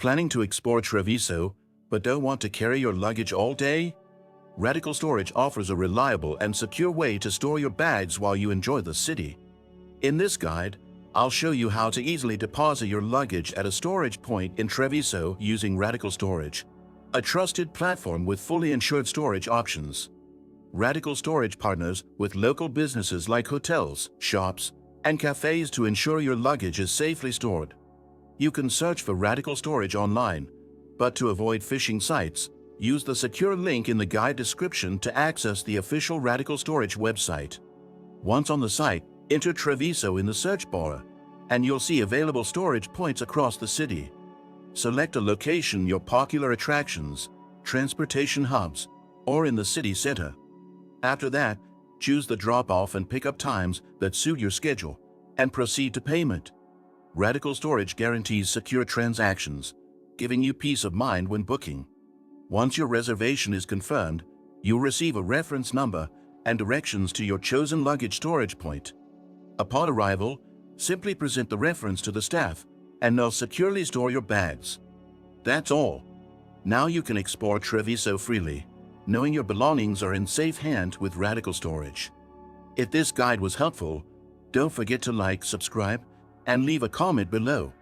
Planning to explore Treviso, but don't want to carry your luggage all day? Radical Storage offers a reliable and secure way to store your bags while you enjoy the city. In this guide, I'll show you how to easily deposit your luggage at a storage point in Treviso using Radical Storage, a trusted platform with fully insured storage options. Radical Storage partners with local businesses like hotels, shops, and cafes to ensure your luggage is safely stored. You can search for Radical Storage online, but to avoid phishing sites, use the secure link in the guide description to access the official Radical Storage website. Once on the site, enter Treviso in the search bar, and you'll see available storage points across the city. Select a location near popular attractions, transportation hubs, or in the city center. After that, choose the drop-off and pick-up times that suit your schedule, and proceed to payment. Radical Storage guarantees secure transactions, giving you peace of mind when booking. Once your reservation is confirmed, you'll receive a reference number and directions to your chosen luggage storage point. Upon arrival, simply present the reference to the staff, and they'll securely store your bags. That's all. Now you can explore Treviso freely, knowing your belongings are in safe hands with Radical Storage. If this guide was helpful, don't forget to like, subscribe, and leave a comment below.